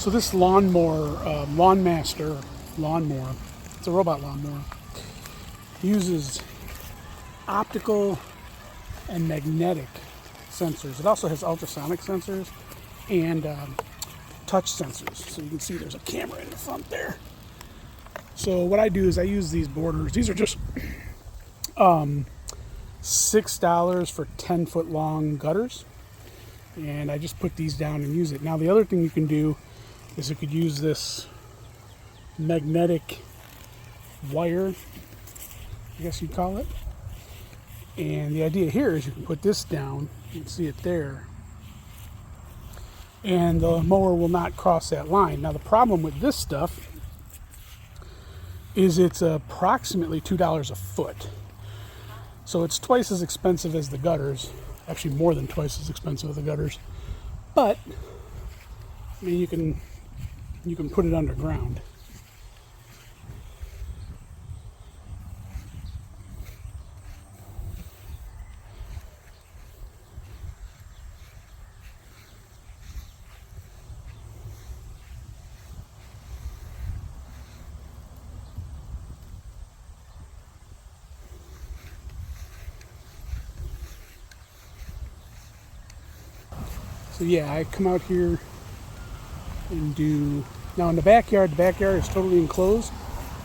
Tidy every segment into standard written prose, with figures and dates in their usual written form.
So this lawnmower, LawnMaster lawnmower, it's a robot lawnmower, uses optical and magnetic sensors. It also has ultrasonic sensors and touch sensors. So you can see there's a camera in the front there. So what I do is I use these borders. These are just $6 for 10-foot long gutters. And I just put these down and use it. Now the other thing you can do is you could use this magnetic wire, I guess you'd call it. And the idea here is you can put this down, you can see it there, and the mower will not cross that line. Now the problem with this stuff is it's approximately $2 a foot. So it's twice as expensive as the gutters, actually more than twice as expensive as the gutters. But I mean, you can put it underground. So yeah, I come out here and do, now in the backyard is totally enclosed,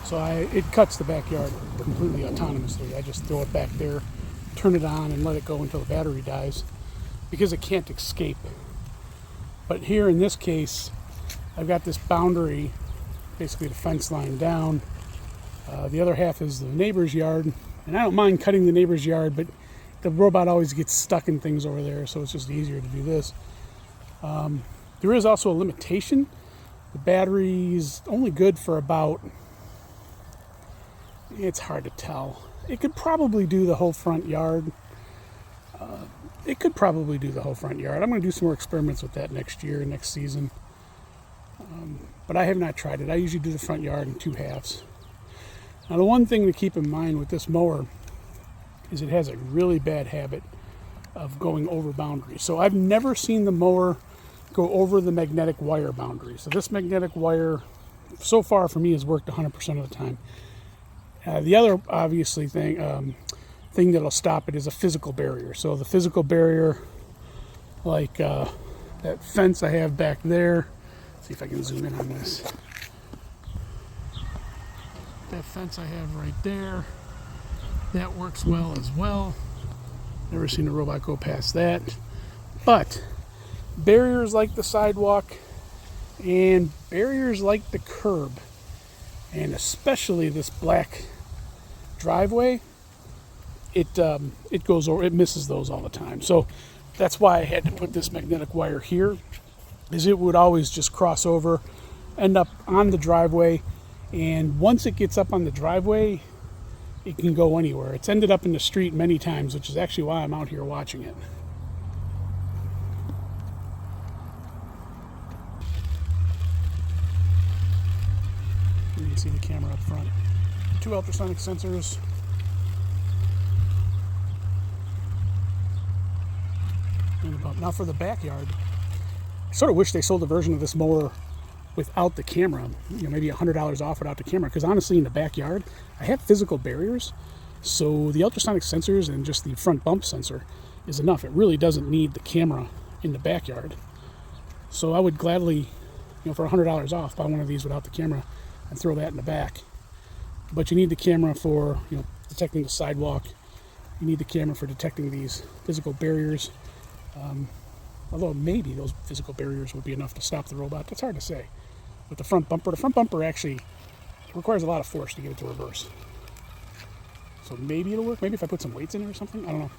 so it cuts the backyard completely autonomously. I just throw it back there, turn it on, and let it go until the battery dies, because it can't escape. But here in this case, I've got this boundary, basically the fence line down. The other half is the neighbor's yard, and I don't mind cutting the neighbor's yard, but the robot always gets stuck in things over there, so it's just easier to do this. There is also a limitation. The battery's only good for about, it's hard to tell. It could probably do the whole front yard. I'm going to do some more experiments with that next season. But I have not tried it. I usually do the front yard in 2 halves. Now the one thing to keep in mind with this mower is it has a really bad habit of going over boundaries. So I've never seen the mower go over the magnetic wire boundary. So this magnetic wire, so far for me, has worked 100% of the time. The other obviously thing that'll stop it is a physical barrier. So the physical barrier, like that fence I have back there. Let's see if I can zoom in on this. That fence I have right there, that works well as well. Never seen a robot go past that. But barriers like the sidewalk and barriers like the curb, and especially this black driveway, it goes over, it misses those all the time. So that's why I had to put this magnetic wire here, is it would always just cross over, end up on the driveway, and once it gets up on the driveway, it can go anywhere. It's ended up in the street many times, which is actually why I'm out here watching it. You can see the camera up front. 2 ultrasonic sensors. Now for the backyard, I sort of wish they sold a version of this mower without the camera, maybe $100 off without the camera, because honestly in the backyard I have physical barriers, so the ultrasonic sensors and just the front bump sensor is enough. It really doesn't need the camera in the backyard. So I would gladly, for $100 off, buy one of these without the camera and throw that in the back. But you need the camera for detecting the sidewalk. You need the camera for detecting these physical barriers. Although maybe those physical barriers would be enough to stop the robot. That's hard to say. With the front bumper actually requires a lot of force to get it to reverse. So maybe it'll work. Maybe if I put some weights in it or something. I don't know.